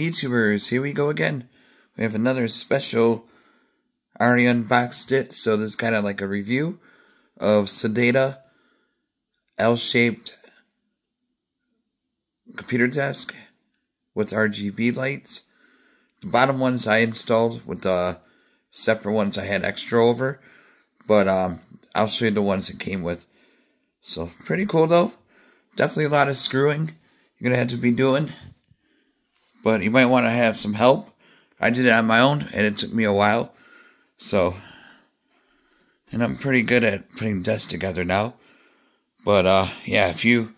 YouTubers, here we go again. We have another special, already unboxed it, so this is kind of like a review of Sedeta L-shaped computer desk with RGB lights. The bottom ones I installed with the separate ones I had extra over, but I'll show you the ones it came with. So pretty cool though. Definitely a lot of screwing you're gonna have to be doing, but you might want to have some help. I did it on my own and it took me a while, so, and I'm pretty good at putting desks together now. But yeah, if you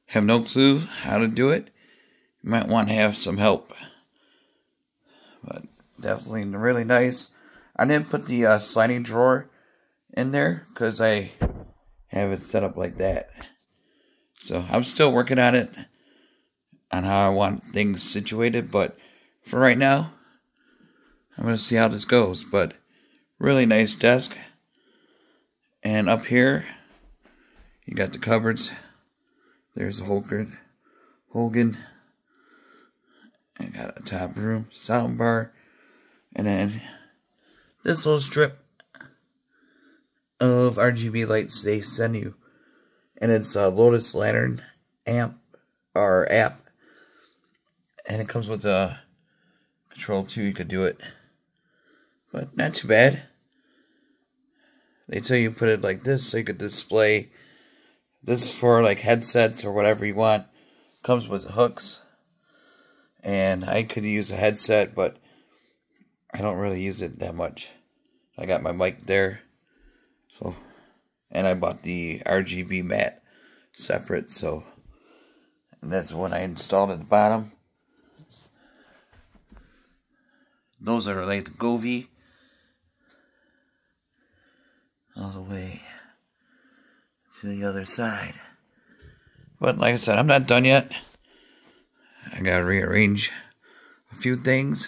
have no clue how to do it, you might want to have some help. But definitely really nice. I didn't put the sliding drawer in there because I have it set up like that. So I'm still working on it, on how I want things situated, but for right now, I'm going to see how this goes. But really nice desk. And up here, you got the cupboards. There's the Hogan. I got a top room, sound bar, and then this little strip of RGB lights they send you. And it's a Lotus Lantern app, and it comes with a control too. You could do it, but not too bad. They tell you put it like this so you could display. This is for like headsets or whatever you want. Comes with hooks, and I could use a headset, but I don't really use it that much. I got my mic there, so, and I bought the RGB mat separate, so, and that's what I installed at the bottom. Those are like the Govee all the way to the other side. But like I said, I'm not done yet. I gotta rearrange a few things,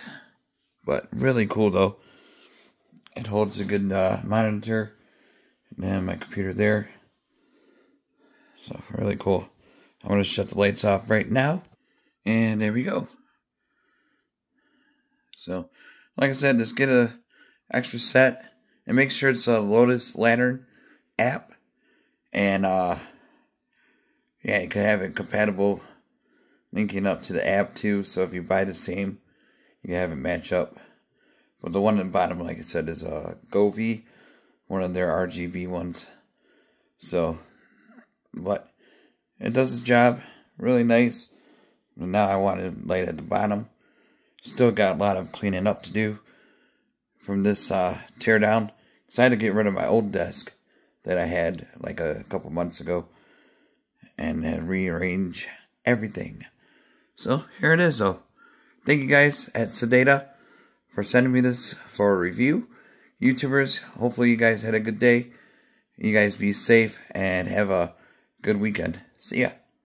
but really cool though. It holds a good monitor, and then my computer there. So really cool. I'm gonna shut the lights off right now, and there we go. So, like I said, just get a extra set, and make sure it's a Lotus Lantern app, and yeah, you can have it compatible, linking up to the app too. So if you buy the same, you can have it match up. But the one at the bottom, like I said, is a Govee, one of their RGB ones. So, but it does its job, really nice. And now I want it light at the bottom. Still got a lot of cleaning up to do from this tear down. Because I had to get rid of my old desk that I had like a couple months ago, and then rearrange everything. So here it is though. Thank you guys at Sedeta for sending me this for a review. YouTubers, hopefully you guys had a good day. You guys be safe and have a good weekend. See ya.